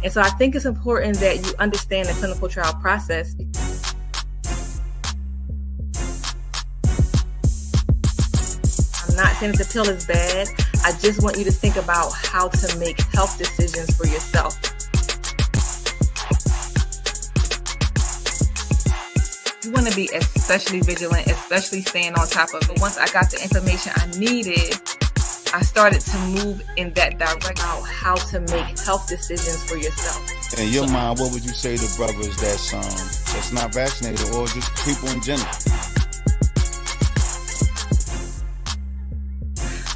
And so I think it's important that you understand the clinical trial process. I'm not saying that the pill is bad. I just want you to think about how to make health decisions for yourself. You want to be especially vigilant, especially staying on top of it. Once I got the information I needed, I started to move in that direction about how to make health decisions for yourself. In your mind, what would you say to brothers that's not vaccinated or just people in general?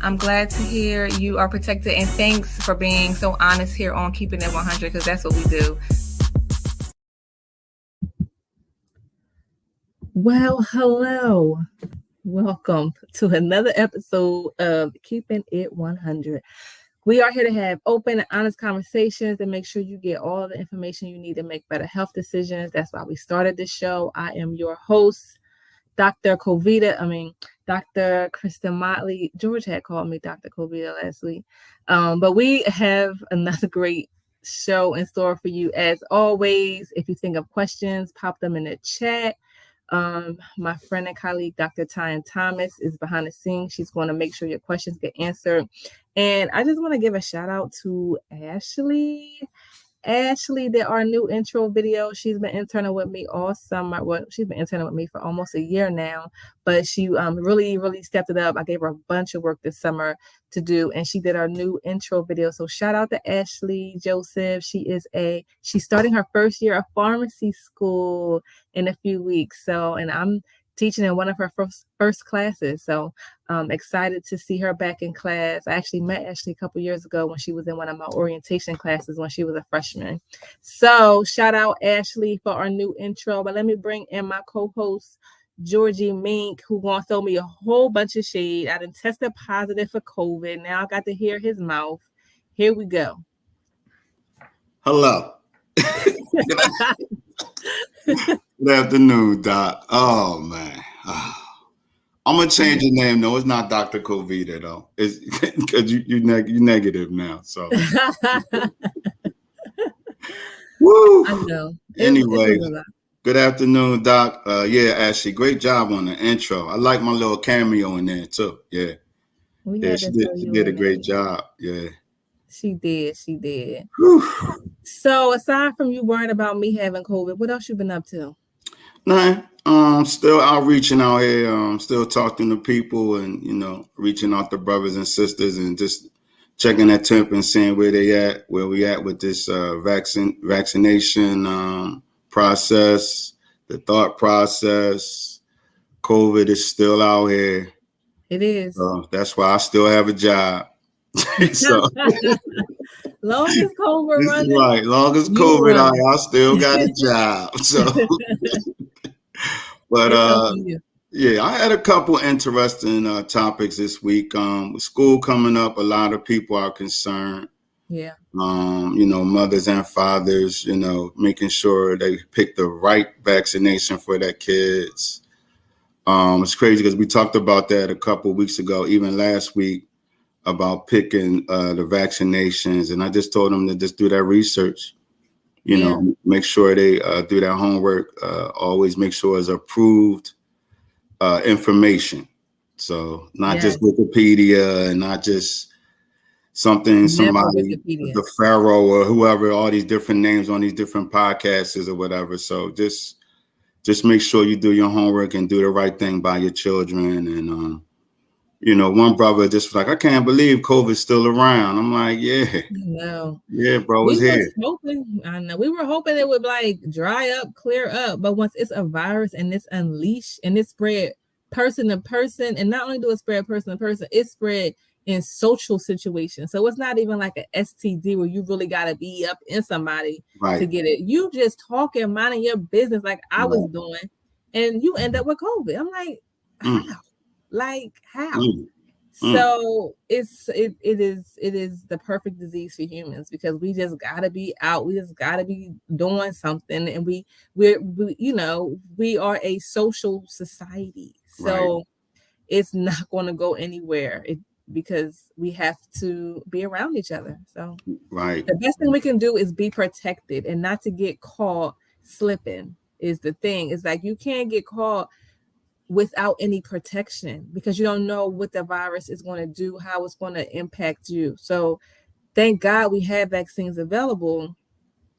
I'm glad to hear you are protected, and thanks for being so honest here on Keeping It 100, because that's what we do. Well, hello. Welcome to another episode of Keeping It 100. We are here to have open and honest conversations and make sure you get all the information you need to make better health decisions. That's why we started this show. I am your host, Dr. Kristen Motley. George had called me Dr. Covita last week. But we have another great show in store for you. As always, if you think of questions, pop them in the chat. My friend and colleague, Dr. Tyan Thomas, is behind the scenes. She's going to make sure your questions get answered. And I just want to give a shout out to Ashley. Ashley did our new intro video. She's been interning with me all summer. Well, she's been interning with me for almost a year now, but she really stepped it up. I gave her a bunch of work this summer to do, and she did our new intro video. So shout out to Ashley Joseph. She's starting her first year of pharmacy school in a few weeks. So, and I'm teaching in one of her first classes. So excited to see her back in class. I actually met Ashley a couple years ago when she was in one of my orientation classes when she was a freshman. So shout out Ashley for our new intro. But let me bring in my co-host, Georgie Mink, who wants to throw me a whole bunch of shade. I done tested positive for COVID. Now I got to hear his mouth. Here we go. Hello. Good afternoon, Doc. Oh, man. I'm going to change your name. No, it's not Dr. Covita, though. It's because you're negative now. So, woo. I know. Anyway, good afternoon, Doc. Yeah, Ashley, great job on the intro. I like my little cameo in there, too. Yeah. She did a great job. Yeah. She did. Whew. So aside from you worrying about me having COVID, what else you been up to? Nah, still outreaching out here. Still talking to people and, reaching out to brothers and sisters and just checking that temp and seeing where we at with this vaccination process, the thought process. COVID is still out here. It is. That's why I still have a job. So long as COVID running, right. Long as COVID, I still got a job. So, but yeah, I had a couple interesting topics this week. With school coming up, a lot of people are concerned. Yeah. Mothers and fathers, making sure they pick the right vaccination for their kids. It's crazy because we talked about that a couple of weeks ago, even last week, about picking the vaccinations. And I just told them to just do that research, make sure they do their homework, always make sure it's approved information. So not just Wikipedia and not just somebody, the Pharaoh or whoever, all these different names on these different podcasts or whatever. So just make sure you do your homework and do the right thing by your children. And, one brother just like, I can't believe COVID's still around. I'm like, yeah. No. Yeah, bro, it's here. I know. We were hoping it would dry up, clear up. But once it's a virus and it's unleashed and it's spread person to person, and not only do it spread person to person, it's spread in social situations. So it's not even like an STD where you really got to be up in somebody to get it. You just talking, minding your business like I was doing, and you end up with COVID. I'm like, how? How? So it is the perfect disease for humans because we just gotta be out. We just gotta be doing something, and we are a social society. So it's not going to go anywhere. because we have to be around each other. So Right. the best thing we can do is be protected and not to get caught slipping is the thing. It's like you can't get caught without any protection because you don't know what the virus is going to do, how it's going to impact you. So thank God we have vaccines available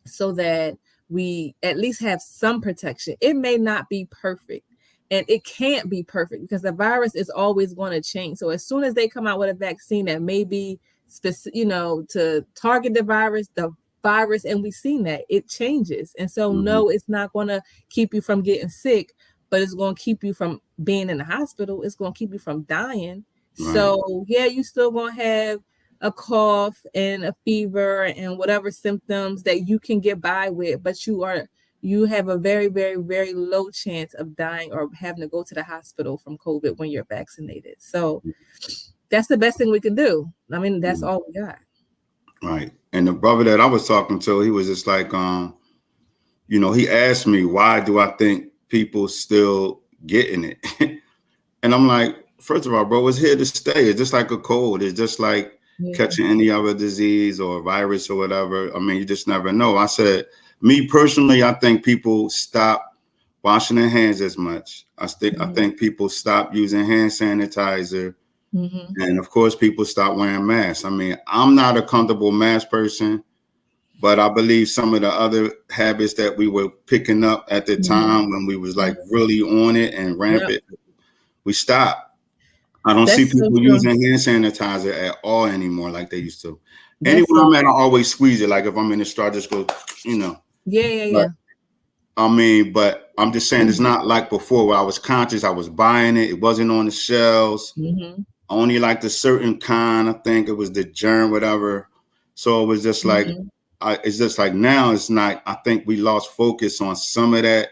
so that we at least have some protection. It may not be perfect and it can't be perfect because the virus is always going to change. So as soon as they come out with a vaccine that may be specific, to target the virus, and we've seen that it changes. And so no, it's not going to keep you from getting sick, but it's going to keep you from being in the hospital. It's going to keep you from dying. Right. So yeah, you still going to have a cough and a fever and whatever symptoms that you can get by with, but you have a very, very, very low chance of dying or having to go to the hospital from COVID when you're vaccinated. So that's the best thing we can do. I mean, that's all we got. Right. And the brother that I was talking to, he was just like, he asked me, why do I think people still getting it? And I'm like, first of all, bro, it's here to stay. It's just like a cold. It's just like catching any other disease or virus or whatever. I mean, you just never know. I said, me personally, I think people stop washing their hands as much. I think people stop using hand sanitizer. And of course, people stop wearing masks. I mean, I'm not a comfortable mask person, but I believe some of the other habits that we were picking up at the time when we was like really on it and rampant, we stopped. I don't see people using hand sanitizer at all anymore like they used to. Anywhere I'm at, I always squeeze it. Like if I'm in the store, I just go, Yeah. I mean, but I'm just saying it's not like before where I was conscious. I was buying it. It wasn't on the shelves. I only liked a certain kind. I think it was the germ, whatever. So it was just like, it's just like now it's not, I think we lost focus on some of that,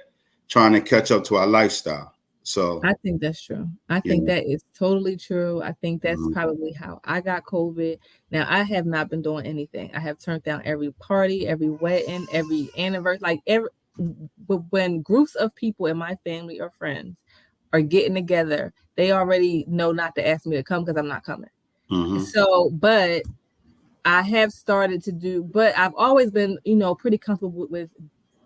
trying to catch up to our lifestyle. So I think that's true. I think that is totally true. I think that's probably how I got COVID. Now I have not been doing anything. I have turned down every party, every wedding, every anniversary, when groups of people in my family or friends are getting together, they already know not to ask me to come because I'm not coming. So, but I have started to do, but I've always been, pretty comfortable with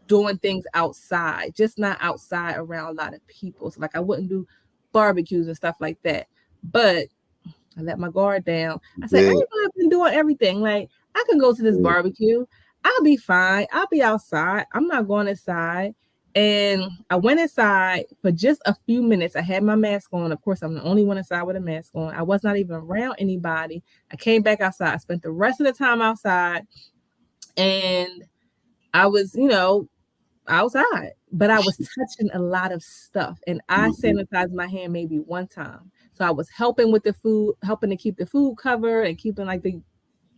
doing things outside, just not outside around a lot of people. So like I wouldn't do barbecues and stuff like that. But I let my guard down. I said, I've been doing everything. Like I can go to this barbecue. I'll be fine. I'll be outside. I'm not going inside. And I went inside for just a few minutes. I had my mask on. Of course, I'm the only one inside with a mask on. I was not even around anybody. I came back outside. I spent the rest of the time outside. And I was, outside, but I was touching a lot of stuff. And I sanitized my hand maybe one time. So I was helping with the food, helping to keep the food covered and keeping like the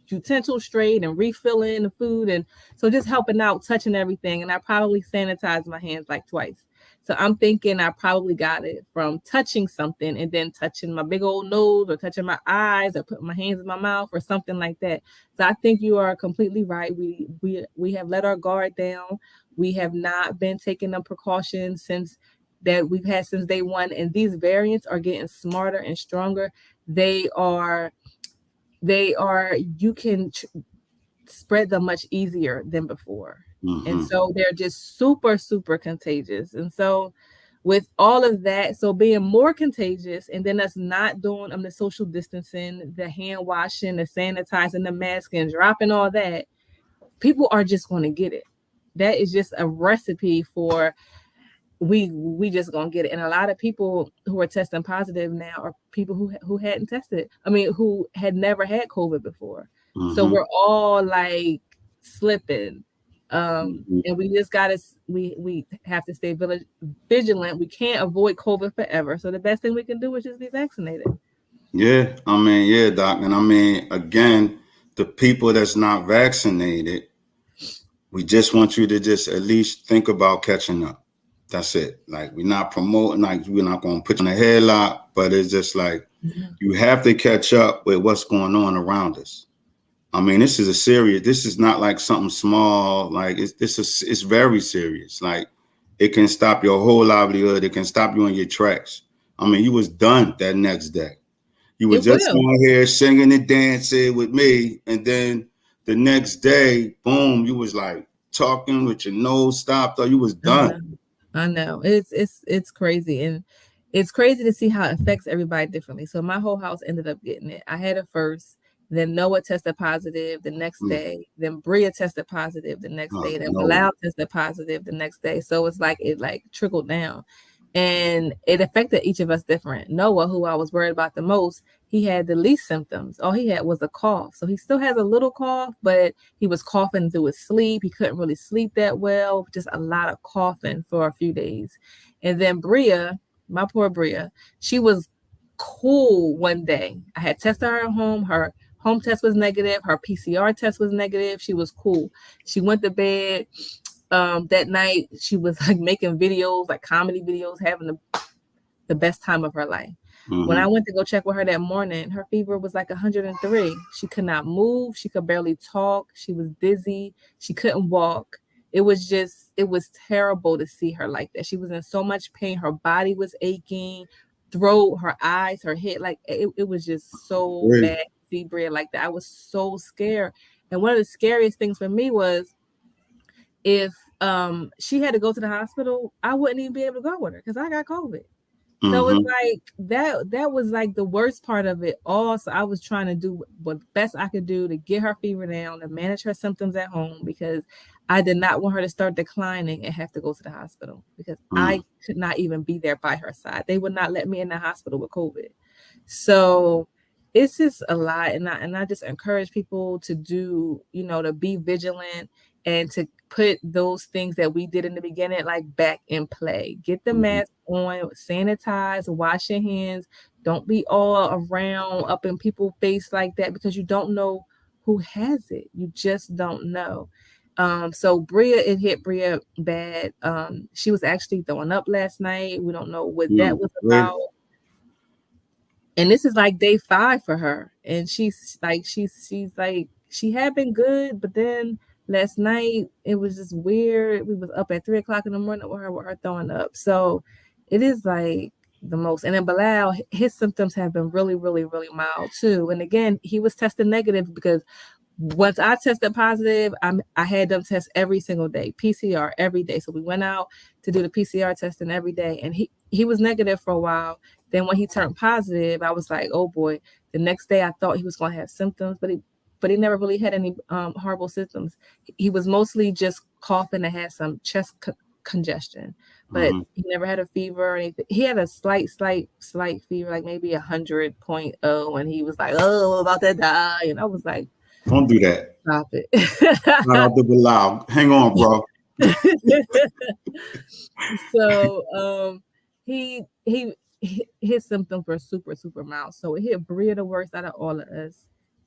utensils straight and refilling the food. And so just helping out, touching everything. And I probably sanitized my hands like twice. So I'm thinking I probably got it from touching something and then touching my big old nose or touching my eyes or putting my hands in my mouth or something like that. So I think you are completely right. We have let our guard down. We have not been taking the precautions since we've had since day one. And these variants are getting smarter and stronger. They are, you can spread them much easier than before. And so they're just super, super contagious. And so with all of that, so being more contagious and then us not doing the social distancing, the hand washing, the sanitizing, the masking, dropping all that, people are just going to get it. That is just a recipe for we just gonna get it. And a lot of people who are testing positive now are people who hadn't tested. Who had never had COVID before. So we're all like slipping. And we just we have to stay vigilant. We can't avoid COVID forever. So the best thing we can do is just be vaccinated. Yeah, Doc. And again, the people that's not vaccinated, we just want you to just at least think about catching up. That's it. Like we're not promoting, like we're not going to put you in a headlock, but it's just like you have to catch up with what's going on around us. This is not like something small. Like it's very serious. Like it can stop your whole livelihood. It can stop you in your tracks. You was done that next day. You were It just will. on here singing and dancing with me, and then the next day, boom, you was like talking with your nose stopped, or you was I done. know. I know. It's crazy. And it's crazy to see how it affects everybody differently. So my whole house ended up getting it. I had it first, then Noah tested positive the next Mm. day, then Bria tested positive the next Oh, day, then no. Bilal tested positive the next day. So it's like it like trickled down. And it affected each of us different. Noah, who I was worried about the most, he had the least symptoms. All he had was a cough. So he still has a little cough, but he was coughing through his sleep. He couldn't really sleep that well, just a lot of coughing for a few days. And then Bria, my poor Bria, she was cool one day. I had tested her at home. Her home test was negative. Her PCR test was negative. She was cool. She went to bed. That night she was like making videos, like comedy videos, having the best time of her life. When I went to go check with her that morning, her fever was like 103. She could not move. She could barely talk. She was dizzy. She couldn't walk. It was terrible to see her like that. She was in so much pain. Her body was aching, throat, her eyes, her head. Like it was just so Really? bad to see Bria like that. I was so scared. And one of the scariest things for me was if she had to go to the hospital, I wouldn't even be able to go with her because I got COVID. So it's like that was like the worst part of it all. So I was trying to do what best I could do to get her fever down, to manage her symptoms at home, because I did not want her to start declining and have to go to the hospital because I could not even be there by her side. They would not let me in the hospital with COVID. So it's just a lot. And I just encourage people to do, to be vigilant and to put those things that we did in the beginning, like back in play. Get the mask on, sanitize, wash your hands. Don't be all around up in people's face like that because you don't know who has it. You just don't know. So it hit Bria bad. She was actually throwing up last night. We don't know what that was Really? about. And this is like day 5 for her. And she's like, she had been good, but then last night it was just weird. We was up at 3 o'clock in the morning with her throwing up. So it is like the most. And then Bilal, his symptoms have been really, really, really mild too. And again, he was tested negative because once I tested positive, I had them test every single day, PCR every day. So we went out to do the PCR testing every day, and he was negative for a while. Then when he turned positive, I was like, oh boy. The next day, I thought he was going to have symptoms, but he never really had any horrible symptoms. He was mostly just coughing and had some chest congestion, but he never had a fever or anything. He had a slight fever, like maybe 100.0, and he was like, oh, I'm about to die. And I was like, don't do that. stop it. Not out the Bilal. Hang on, bro. So he his symptoms were super, super mild. So it hit Bria the worst out of all of us,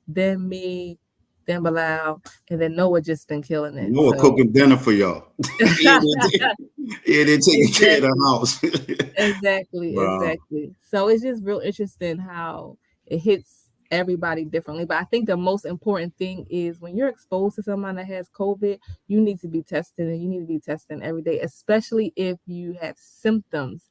then me, then Bilal, and then Noah just been killing it. Noah cooking dinner for y'all. Yeah, they're taking care of the house. Exactly. So it's just real interesting how it hits everybody differently. But I think the most important thing is when you're exposed to someone that has COVID, you need to be tested, and you need to be testing every day, especially if you have symptoms,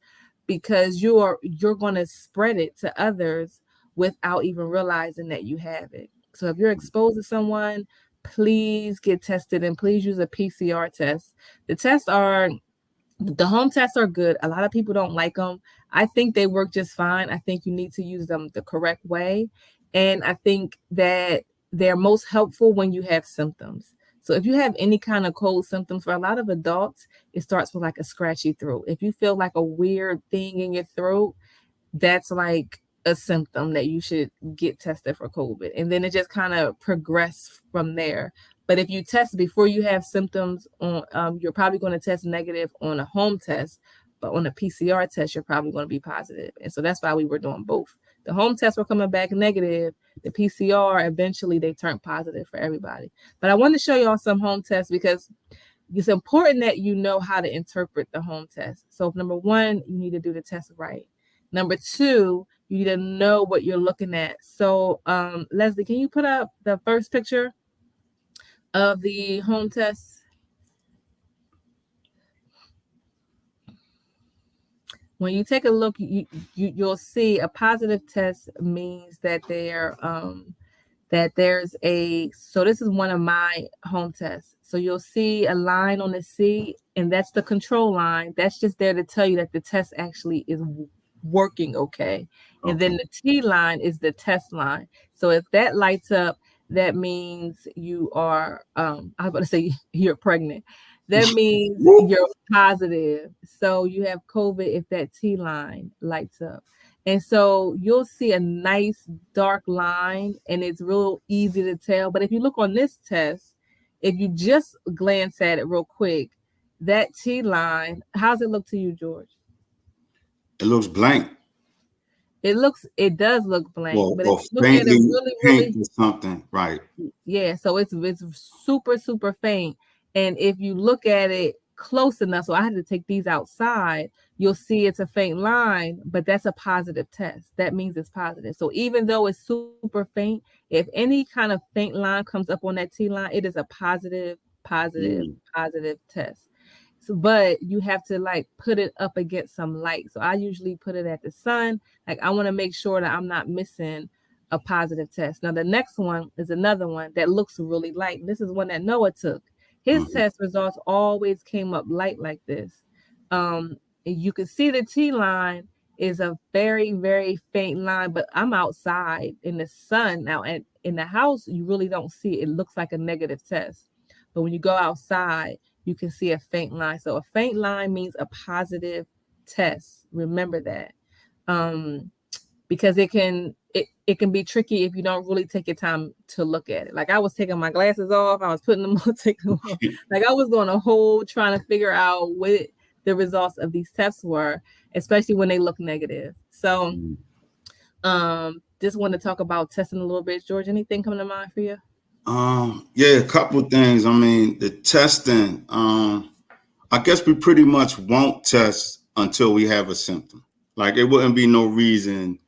because you're going to spread it to others without even realizing that you have it. So if you're exposed to someone, please get tested and please use a PCR test. The home tests are good. A lot of people don't like them. I think they work just fine. I think you need to use them the correct way. And I think that they're most helpful when you have symptoms. So if you have any kind of cold symptoms, for a lot of adults, it starts with like a scratchy throat. If you feel like a weird thing in your throat, that's like a symptom that you should get tested for COVID. And then it just kind of progress from there. But if you test before you have symptoms, you're probably going to test negative on a home test, but on a PCR test, you're probably going to be positive. And so that's why we were doing both. The home tests were coming back negative. The PCR, eventually they turned positive for everybody. But I wanted to show y'all some home tests because it's important that you know how to interpret the home test. So number 1, you need to do the test right. Number 2, you need to know what you're looking at. So Leslie, can you put up the first picture of the home test? when you take a look, you'll see a positive test means that there's so this is one of my home tests. So you'll see a line on the C, and that's the control line. That's just there to tell you that the test actually is working okay. And then the T line is the test line. So if that lights up, that means you are, I was about to say you're pregnant. That means you're positive. So you have COVID if that T line lights up. And so you'll see a nice dark line, and it's real easy to tell. But if you look on this test, if you just glance at it real quick, that T line, how's it look to you, George? It looks blank. It does look blank, Well, but if you look at it really, something, right? Yeah, so it's super, super faint. And if you look at it close enough, so I had to take these outside, you'll see it's a faint line, but that's a positive test. That means it's positive. So even though it's super faint, if any kind of faint line comes up on that T line, it is a positive test. So, but you have to like put it up against some light. So I usually put it at the sun. Like I want to make sure that I'm not missing a positive test. Now the next one is another one that looks really light. This is one that Noah took. His test results always came up light like this. You can see the T line is a very, very faint line, but I'm outside in the sun now, and in the house, you really don't see it. It looks like a negative test. But when you go outside, you can see a faint line. So a faint line means a positive test. Remember that. Because it can be tricky if you don't really take your time to look at it. Like I was taking my glasses off, I was putting them on, taking them off. Like I was going a whole trying to figure out what the results of these tests were, especially when they look negative. So just want to talk about testing a little bit. George, anything coming to mind for you? Yeah, a couple things. I mean, the testing, I guess we pretty much won't test until we have a symptom. Like it wouldn't be no reason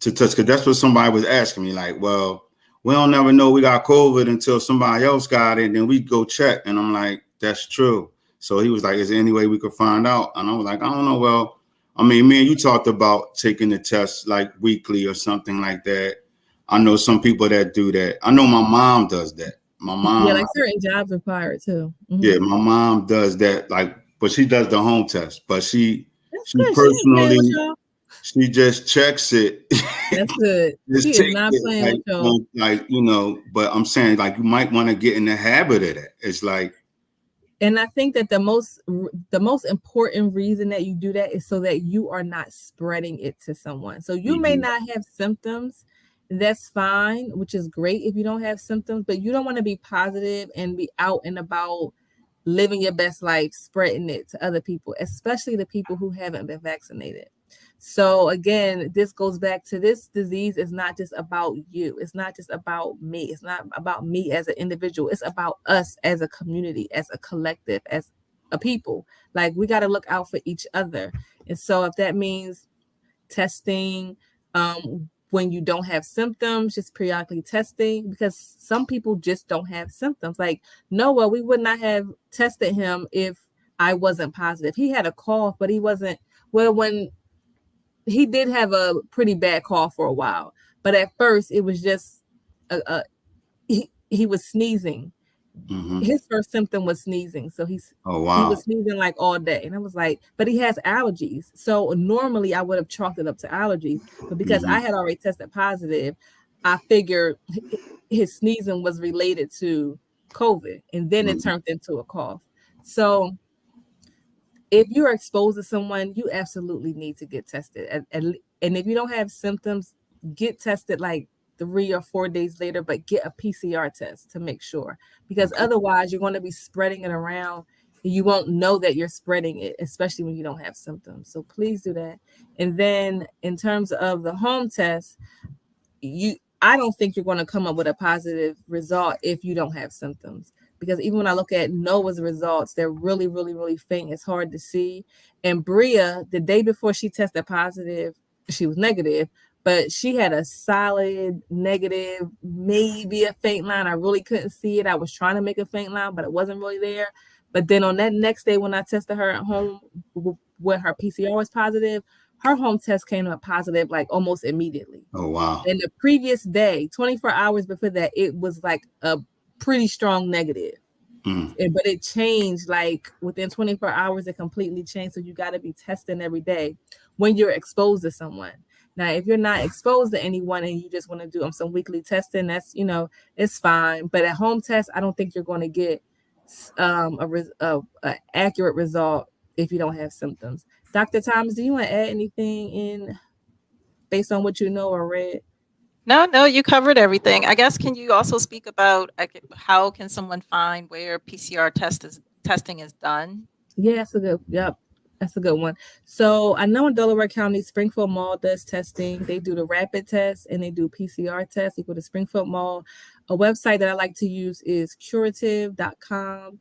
to test, because that's what somebody was asking me. Like, well, we don't never know we got COVID until somebody else got it, and then we go check. And I'm like, that's true. So he was like, is there any way we could find out? And I was like, I don't know. Well, I mean, me and you talked about taking the test like weekly or something like that. I know some people that do that. I know my mom does that. My mom, yeah, like certain jobs require it too. Yeah, my mom does that. Like, but she does the home test. But she good. personally, she just checks it. That's good. She is not playing with y'all. Like, you know, but I'm saying like you might want to get in the habit of that. It's like, and I think that the most important reason that you do that is so that you are not spreading it to someone. So you may not have symptoms. That's fine, which is great if you don't have symptoms, but you don't want to be positive and be out and about living your best life, spreading it to other people, especially the people who haven't been vaccinated. So again, this goes back to this disease is not just about you. It's not just about me. It's not about me as an individual. It's about us as a community, as a collective, as a people. Like we got to look out for each other. And so if that means testing, when you don't have symptoms, just periodically testing, because some people just don't have symptoms. Like Noah, we would not have tested him if I wasn't positive. He had a cough, but he wasn't, well, when he did have a pretty bad cough for a while, but at first it was just, he was sneezing. His first symptom was sneezing. So he was sneezing like all day. And I was like, but he has allergies. So normally I would have chalked it up to allergies, but because I had already tested positive, I figured his sneezing was related to COVID, and then it turned into a cough. So if you're exposed to someone, you absolutely need to get tested. And if you don't have symptoms, get tested like 3 or 4 days later, but get a PCR test to make sure, because otherwise you're going to be spreading it around. You won't know that you're spreading it, especially when you don't have symptoms. So please do that. And then in terms of the home test, I don't think you're going to come up with a positive result if you don't have symptoms, because even when I look at Noah's results, they're really, really, really faint. It's hard to see. And Bria, the day before she tested positive, she was negative, but she had a solid negative, maybe a faint line. I really couldn't see it. I was trying to make a faint line, but it wasn't really there. But then on that next day, when I tested her at home when her PCR was positive, her home test came up positive like almost immediately. Oh, wow. And the previous day, 24 hours before that, it was like a pretty strong negative. But it changed like within 24 hours, it completely changed. So you got to be testing every day when you're exposed to someone. Now, if you're not exposed to anyone and you just want to do some weekly testing, that's, it's fine. But at home test, I don't think you're going to get a accurate result if you don't have symptoms. Dr. Thomas, do you want to add anything in based on what you know or read? No, you covered everything. I guess, can you also speak about how can someone find where PCR testing is done? Yeah, that's a good one. So I know in Delaware County, Springfield Mall does testing. They do the rapid test and they do PCR tests. You go to Springfield Mall. A website that I like to use is curative.com.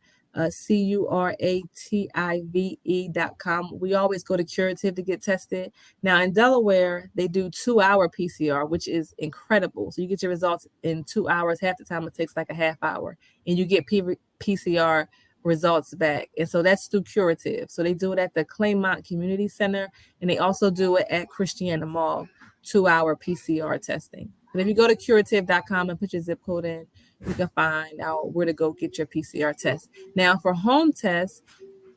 curative.com. We always go to Curative to get tested. Now in Delaware, they do 2-hour PCR, which is incredible. So you get your results in 2 hours. Half the time it takes like a half hour, and you get PCR results back. And so that's through Curative. So they do it at the Claymont Community Center, and they also do it at Christiana Mall, 2-hour PCR testing. But if you go to curative.com and put your zip code in, you can find out where to go get your PCR test. Now, for home tests,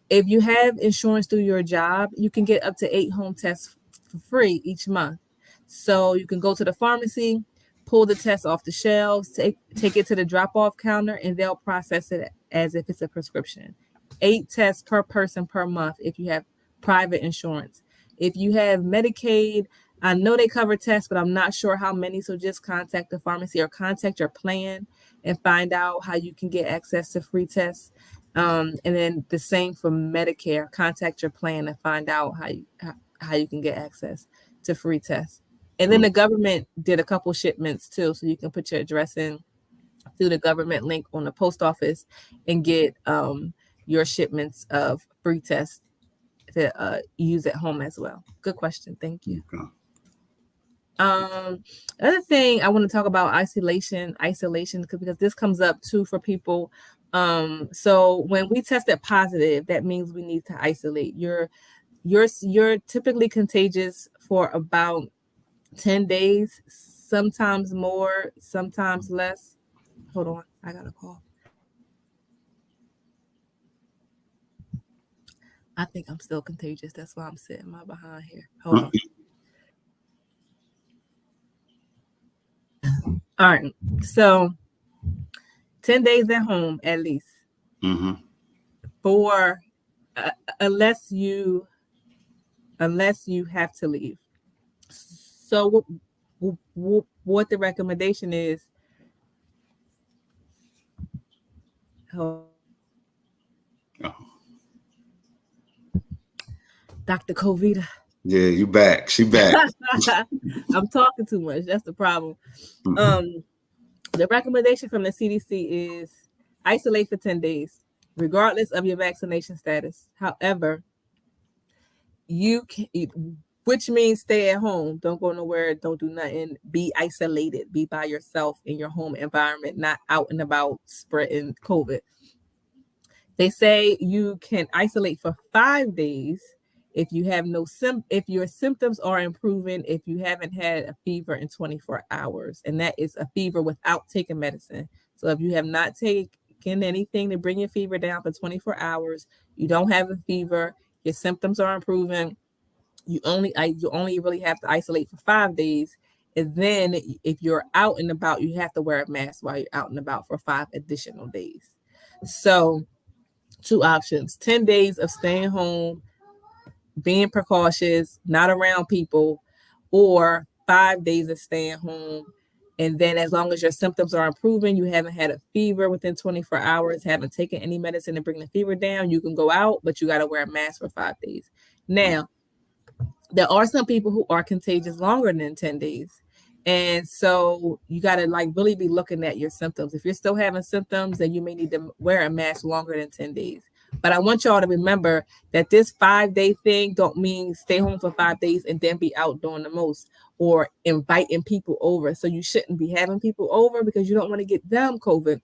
if you have insurance through your job, you can get up to 8 home tests for free each month. So you can go to the pharmacy, pull the test off the shelves, take it to the drop-off counter, and they'll process it as if it's a prescription. 8 tests per person per month if you have private insurance. If you have Medicaid, I know they cover tests, but I'm not sure how many. So just contact the pharmacy or contact your plan and find out how you can get access to free tests. And then the same for Medicare. Contact your plan and find out how you can get access to free tests. And then the government did a couple shipments too, so you can put your address in through the government link on the post office and get your shipments of free tests to use at home as well. Good question. Thank you. Okay. Other thing I want to talk about isolation because this comes up too for people. So when we tested positive, that means we need to isolate. You're typically contagious for about 10 days, sometimes more, sometimes less. Hold on, I got a call. I think I'm still contagious. That's why I'm sitting my behind here. Hold on. All right. So 10 days at home at least. For unless you have to leave. So what the recommendation is? Dr. Covita. Yeah, you back. She back. I'm talking too much. That's the problem. The recommendation from the CDC is isolate for 10 days, regardless of your vaccination status. However, which means stay at home. Don't go nowhere. Don't do nothing. Be isolated. Be by yourself in your home environment, not out and about spreading COVID. They say you can isolate for 5 days if you have if your symptoms are improving, if you haven't had a fever in 24 hours, and that is a fever without taking medicine. So if you have not taken anything to bring your fever down for 24 hours, you don't have a fever, your symptoms are improving, you only really have to isolate for 5 days. And then if you're out and about, you have to wear a mask while you're out and about for 5 additional days. So 2 options: 10 days of staying home, being precautious, not around people, or 5 days of staying home. And then as long as your symptoms are improving, you haven't had a fever within 24 hours, haven't taken any medicine to bring the fever down, you can go out, but you got to wear a mask for 5 days. Now, there are some people who are contagious longer than 10 days. And so you got to really be looking at your symptoms. If you're still having symptoms, then you may need to wear a mask longer than 10 days. But I want y'all to remember that this 5-day thing don't mean stay home for 5 days and then be out doing the most or inviting people over. So you shouldn't be having people over because you don't want to get them COVID.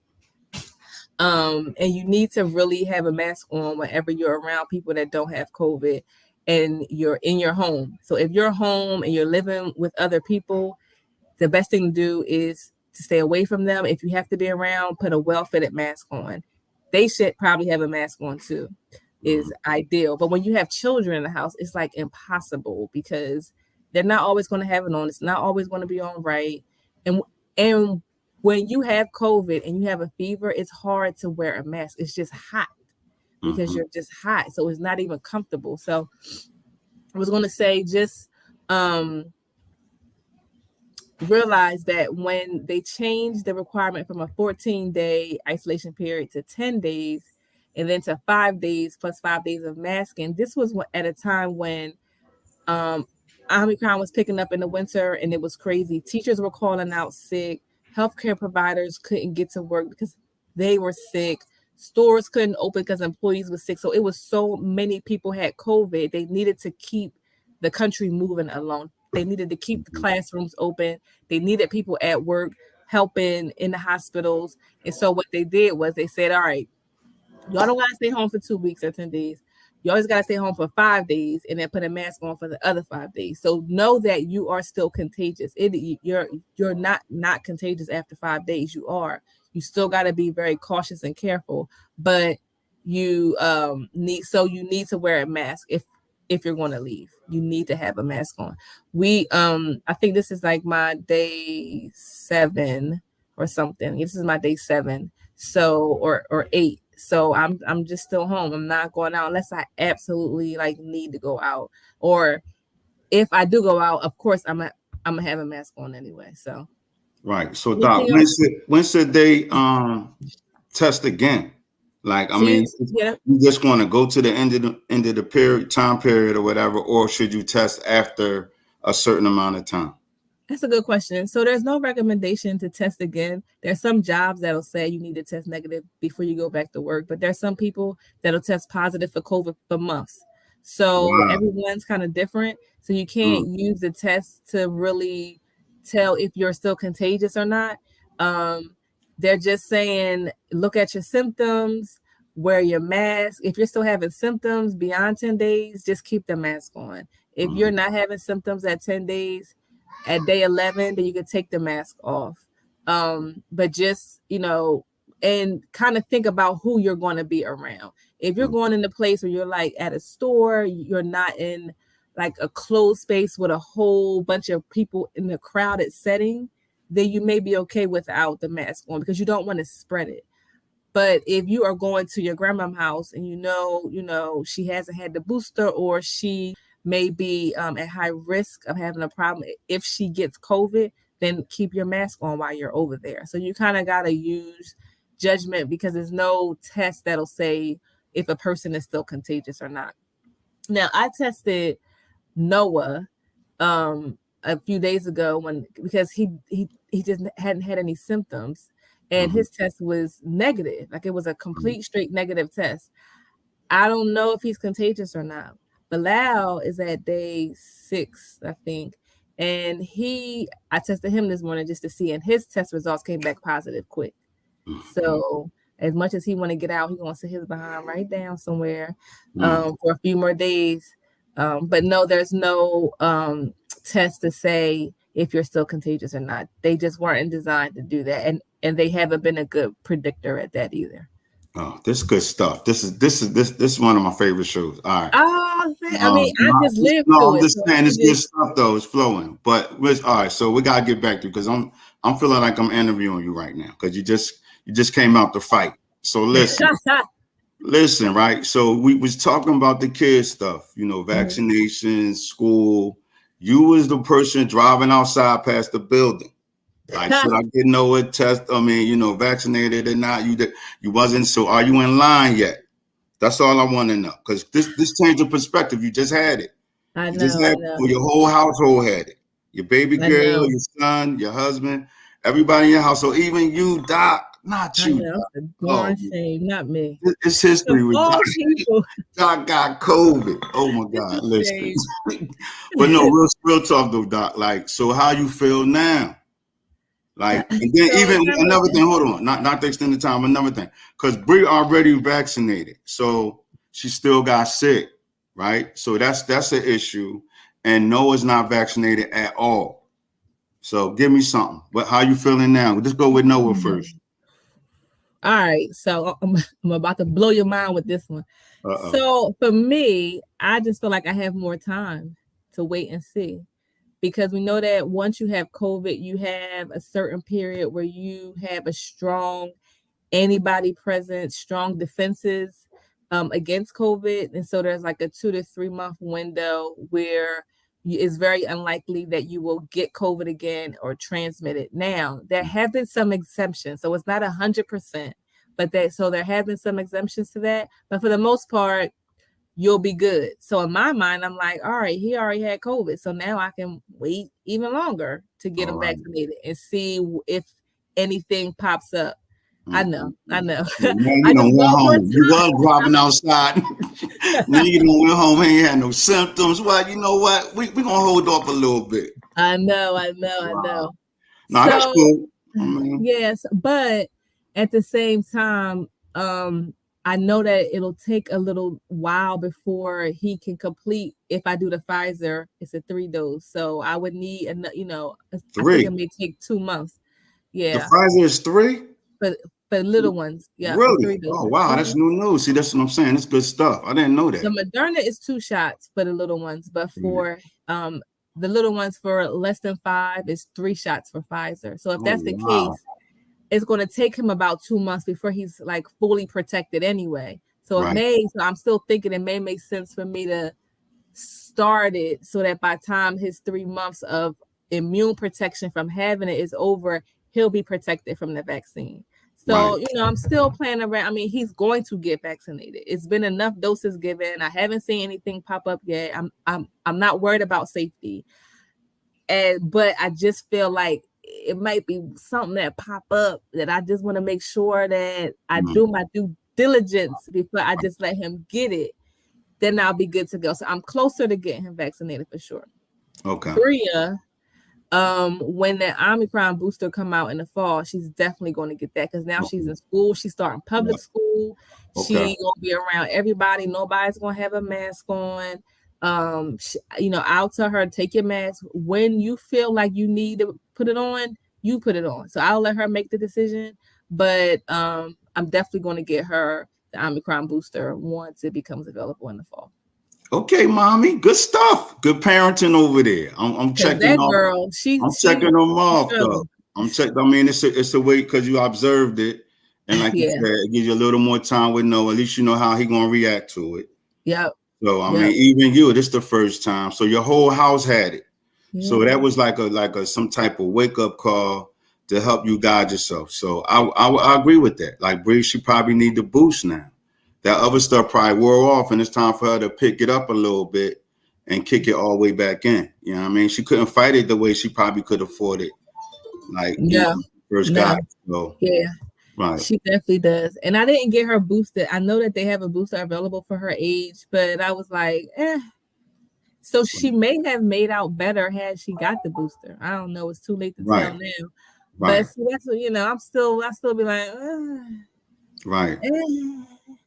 And you need to really have a mask on whenever you're around people that don't have COVID and you're in your home. So if you're home and you're living with other people, the best thing to do is to stay away from them. If you have to be around, put a well-fitted mask on. They should probably have a mask on too, is ideal. But when you have children in the house, it's like impossible because they're not always going to have it on. It's not always going to be on right. And when you have COVID and you have a fever, it's hard to wear a mask. It's just hot because you're just hot. So it's not even comfortable. So I was going to say, just realize that when they changed the requirement from a 14-day isolation period to 10 days and then to 5 days plus 5 days of masking, this was at a time when Omicron was picking up in the winter and it was crazy. Teachers were calling out sick. Healthcare providers couldn't get to work because they were sick. Stores couldn't open because employees were sick. So it was so many people had COVID. They needed to keep the country moving along. They needed to keep the classrooms open. They needed people at work helping in the hospitals. And so what they did was they said, all right, y'all don't got to stay home for 2 weeks or 10 days. You always got to stay home for 5 days and then put a mask on for the other 5 days. So know that you are still contagious. You're not contagious after 5 days. You are. You still got to be very cautious and careful. But you need to wear a mask if you're going to leave. You need to have a mask on. I think this is like my day 7 or something. This is my day 7. So or 8. So I'm just still home. I'm not going out unless I absolutely need to go out. Or if I do go out, of course I'm gonna have a mask on anyway. So right. So Doc, when should they test again? You just want to go to the end of the time period or whatever, or should you test after a certain amount of time? That's a good question. So there's no recommendation to test again. There's some jobs that'll say you need to test negative before you go back to work, but there's some people that'll test positive for COVID for months. So everyone's kind of different. So you can't use the test to really tell if you're still contagious or not. They're just saying, look at your symptoms, wear your mask. If you're still having symptoms beyond 10 days, just keep the mask on. If you're not having symptoms at 10 days, at day 11, then you can take the mask off. But just, and kind of think about who you're going to be around. If you're going in a place where you're like at a store, you're not in like a closed space with a whole bunch of people in a crowded setting, then you may be okay without the mask on because you don't want to spread it. But if you are going to your grandma's house and she hasn't had the booster or she may be at high risk of having a problem if she gets COVID, then keep your mask on while you're over there. So you kind of got to use judgment because there's no test that'll say if a person is still contagious or not. Now, I tested Noah a few days ago because he just hadn't had any symptoms and his test was negative. Like it was a complete straight negative test. I don't know if he's contagious or not. Bilal is at day 6, I think. And I tested him this morning just to see, and his test results came back positive quick. So as much as he want to get out, he wants to sit his behind right down somewhere for a few more days. But no, there's no test to say if you're still contagious or not. They just weren't designed to do that. And they haven't been a good predictor at that either. Oh, this is good stuff. This is one of my favorite shows. All right. Oh, I just lived through it. I'm just saying it's good stuff though. It's flowing. But all right, so we gotta get back to because I'm feeling like I'm interviewing you right now because you just came out to fight. So listen, right? So we was talking about the kids stuff, vaccinations, school. You was the person driving outside past the building. Like, should I get Noah test? Vaccinated or not? You wasn't. So are you in line yet? That's all I want to know. Because this changed your perspective. You just had it. I know. Your whole household had it. Your baby girl, your son, your husband, everybody in your house. So even you, Doc, not you. That's a darn shame, not me. It's history with Doc. Doc got COVID. Oh my God, listen. But no, real talk though, Doc. Like, so how you feel now? Like, and then So even that another was- thing, hold on, not to extend the time, another thing, because Bree already vaccinated, so she still got sick, right? So that's an issue, and Noah's not vaccinated at all. So give me something. But how you feeling now? Let's go with Noah first. All right, so I'm about to blow your mind with this one. Uh-oh. So for me, I just feel like I have more time to wait and see, because we know that once you have COVID, you have a certain period where you have a strong antibody present, strong defenses against COVID. And so there's like a 2 to 3 month window where it's very unlikely that you will get COVID again or transmit it. Now, there have been some exemptions. So it's not 100%, but there have been some exemptions to that. But for the most part, you'll be good. So in my mind, I'm like, all right, he already had COVID. So now I can wait even longer to get him vaccinated and see if anything pops up. I know. Man, I you just done want went more home. You time. was driving outside. Now you done went home. Ain't had no symptoms. Well, you know what? We gonna hold off a little bit. I know. Wow. No, that's So cool. I mean, yes, but at the same time, I know that it'll take a little while before he can complete. If I do the Pfizer, it's a 3 dose, so I would need I think 3. it may take 2 months. The Yeah, Pfizer is 3? for little ones, yeah, it's 3 Really? Oh, doses. wow. That's new news. See, that's what I'm saying. It's good stuff. I didn't know The that. Moderna is 2 shots for the little ones, but Yeah. for the little ones for less than 5 is 3 shots for Pfizer. So if Oh, that's the wow. case, it's going to take him about 2 months before he's like fully protected anyway. So Right. I'm still thinking it may make sense for me to start it so that by the time his 3 months of immune protection from having it is over, he'll be protected from the vaccine. So, Right. I'm still playing around. I mean, he's going to get vaccinated. It's been enough doses given. I haven't seen anything pop up yet. I'm not worried about safety. But I just feel like it might be something that pop up that I just want to make sure that I do my due diligence before I just let him get it. Then I'll be good to go. So I'm closer to getting him vaccinated for sure. Okay. Bria, when the Omicron booster come out in the fall, she's definitely going to get that because now she's in school. She's starting public school. Okay. She gonna be around everybody. Nobody's gonna have a mask on. I'll tell her, take your mask when you feel like you need to put it on. You put it on. So I'll let her make the decision. But I'm definitely going to get her the Omicron booster once it becomes available in the fall. Okay, mommy. Good stuff. Good parenting over there. I'm checking That off. girl, I'm checking them off struggle. though. I mean, it's a way because you observed it, and like you Yeah. said, it gives you a little more time with Noah. At least you know how he gonna react to it. Yep. So I Yep. mean, even you, this the first time. So your whole house had it. So Yeah. that was like a some type of wake up call to help you guide yourself. So I agree with that. Like Bree, she probably need the boost now. That other stuff probably wore off, and it's time for her to pick it up a little bit and kick it all the way back in. You know what I mean? She couldn't fight it the way she probably could afford it. Like first No. got it. So Yeah. right. She definitely does. And I didn't get her boosted. I know that they have a booster available for her age, but I was like, So she may have made out better had she got the booster. I don't know. It's too late to tell now. Right. But see, that's what I still be like, right.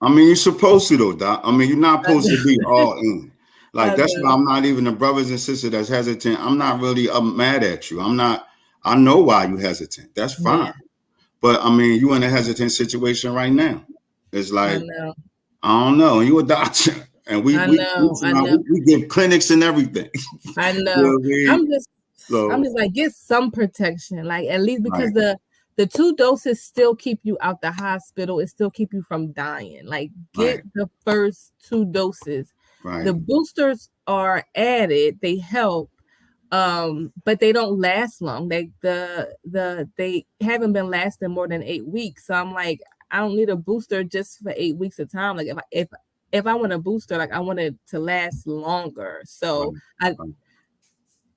I mean, you're supposed to though, Doc. I mean, you're not supposed to be all in. Like that's why I'm not even the brothers and sisters that's hesitant. I'm not really mad at you. I know why you hesitant. That's fine. Yeah. But I mean, you in a hesitant situation right now. It's like I don't know. You a doctor, and we give clinics and everything. I know. You know I'm just like, get some protection, like at least because the 2 doses still keep you out the hospital. It still keep you from dying. Like get the first 2 doses. Right. The boosters are added. They help. But they don't last long. They haven't been lasting more than 8 weeks. So I'm like, I don't need a booster just for 8 weeks at a time. Like if I want a booster, like I want it to last longer. So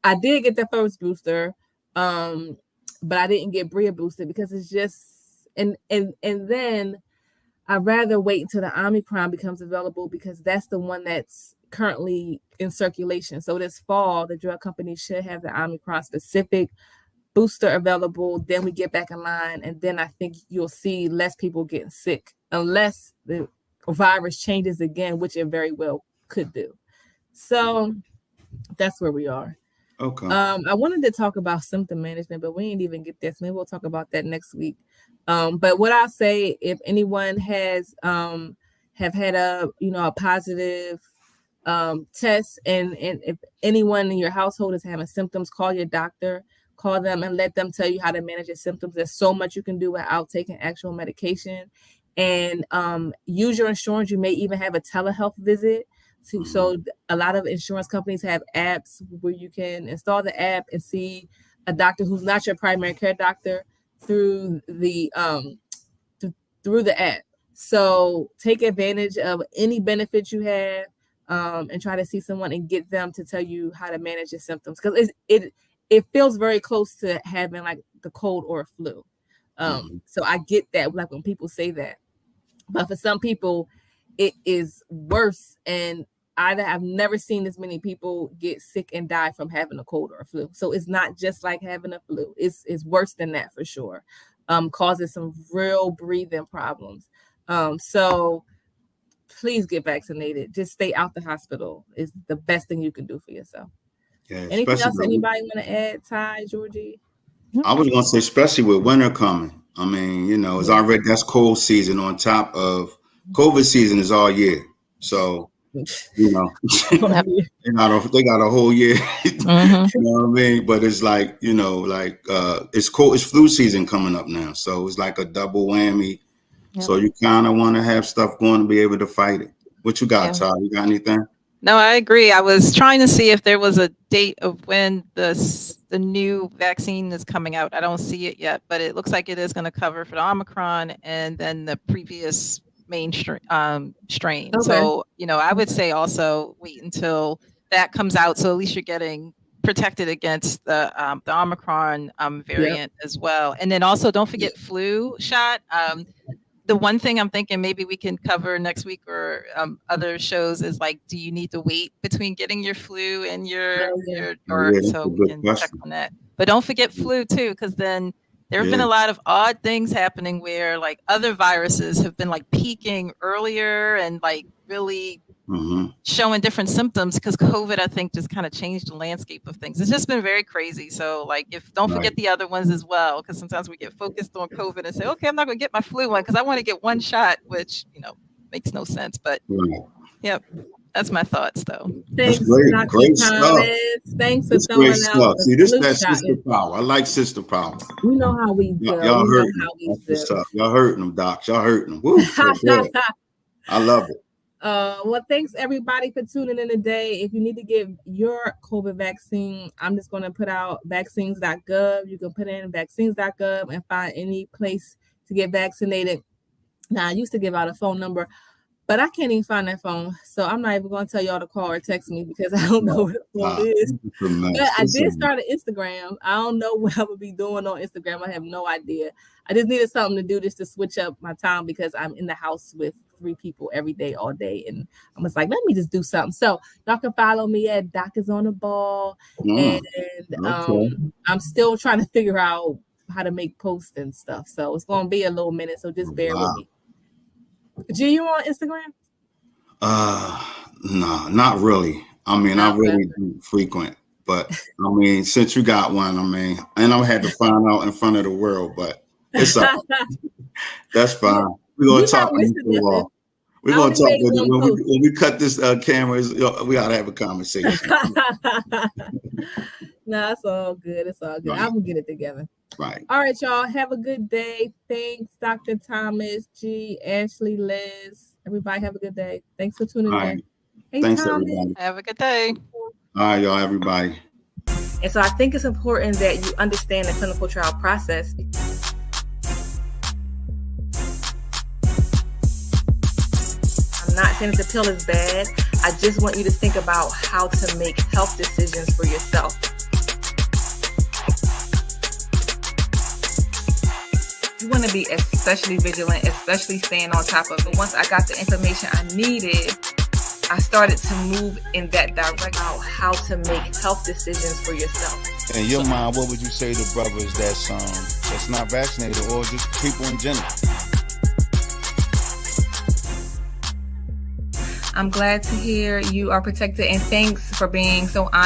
I did get the first booster, but I didn't get Bria boosted because it's just and then I'd rather wait until the Omicron becomes available because that's the one that's currently in circulation. So this fall, the drug company should have the Omicron specific booster available, then we get back in line, and then I think you'll see less people getting sick unless the virus changes again, which it very well could do. So that's where we are. Okay. I wanted to talk about symptom management, but we ain't even get this. Maybe we'll talk about that next week. But what I'll say, if anyone has have had a positive test, and if anyone in your household is having symptoms, call your doctor, call them and let them tell you how to manage your symptoms. There's so much you can do without taking actual medication. And use your insurance. You may even have a telehealth visit. So a lot of insurance companies have apps where you can install the app and see a doctor who's not your primary care doctor through the app. So take advantage of any benefits you have, and try to see someone and get them to tell you how to manage your symptoms, because it feels very close to having like the cold or a flu. So I get that, like when people say that, but for some people it is worse, and I've never seen as many people get sick and die from having a cold or a flu. So it's not just like having a flu. It's worse than that for sure. Causes some real breathing problems. So please get vaccinated. Just stay out the hospital is the best thing you can do for yourself. Yeah, anything else anybody want to add, Ty, Georgie? I was going to say, especially with winter coming. I mean, it's already, that's cold season on top of COVID season is all year. So, they got a whole year. Mm-hmm. You know what I mean? But it's like, it's cold. It's flu season coming up now. So it's like a double whammy. Yep. So you kind of want to have stuff going to be able to fight it. What you got, Todd? You got anything? No, I agree. I was trying to see if there was a date of when the new vaccine is coming out. I don't see it yet, but it looks like it is going to cover for the Omicron and then the previous main strain. Okay. So, I would say also wait until that comes out. So at least you're getting protected against the Omicron variant as well. And then also don't forget flu shot. The one thing I'm thinking maybe we can cover next week or other shows is like, do you need to wait between getting your flu and so we can check on that. But don't forget flu too, because then there have been a lot of odd things happening where like other viruses have been like peaking earlier and like really showing different symptoms, because COVID, I think, just kind of changed the landscape of things. It's just been very crazy. So like, don't forget the other ones as well, because sometimes we get focused on COVID and say, okay, I'm not going to get my flu one because I want to get one shot, which, makes no sense. But yep, that's my thoughts though. Thanks, great stuff. Thanks for throwing out. See, this is sister power. I like sister power. We know how we do. Y'all hurting. Y'all hurting them, docs. Y'all hurting them. Woo, I love it. Well, thanks everybody for tuning in today. If you need to get your COVID vaccine, I'm just going to put out vaccines.gov. You can put in vaccines.gov and find any place to get vaccinated. Now, I used to give out a phone number, but I can't even find that phone. So I'm not even going to tell y'all to call or text me because I don't know what the phone is. But I did start an Instagram. I don't know what I would be doing on Instagram. I have no idea. I just needed something to do just to switch up my time because I'm in the house with 3 people every day, all day. And I was like, let me just do something. So y'all can follow me at Doc is on the ball. And I'm still trying to figure out how to make posts and stuff. So it's going to be a little minute. So just bear with me. G, you on Instagram? No, not really. I mean, I really do frequent, but I mean, since you got one, and I had to find out in front of the world, but it's that's fine. We're gonna talk. We're gonna talk when we cut this cameras. We gotta have a conversation. No, it's all good. It's all good. Right. I'm gonna get it together. Right. All right, y'all. Have a good day. Thanks, Dr. Thomas, G, Ashley, Liz. Everybody have a good day. Thanks for tuning in. Hey, thanks, Thomas. everybody. Have a good day. All right, y'all, everybody. And so I think it's important that you understand the clinical trial process. I'm not saying that the pill is bad. I just want you to think about how to make health decisions for yourself. You want to be especially vigilant, especially staying on top of it. Once I got the information I needed, I started to move in that direction, how to make health decisions for yourself. In your mind, what would you say to brothers that's not vaccinated or just people in general? I'm glad to hear you are protected, and thanks for being so honest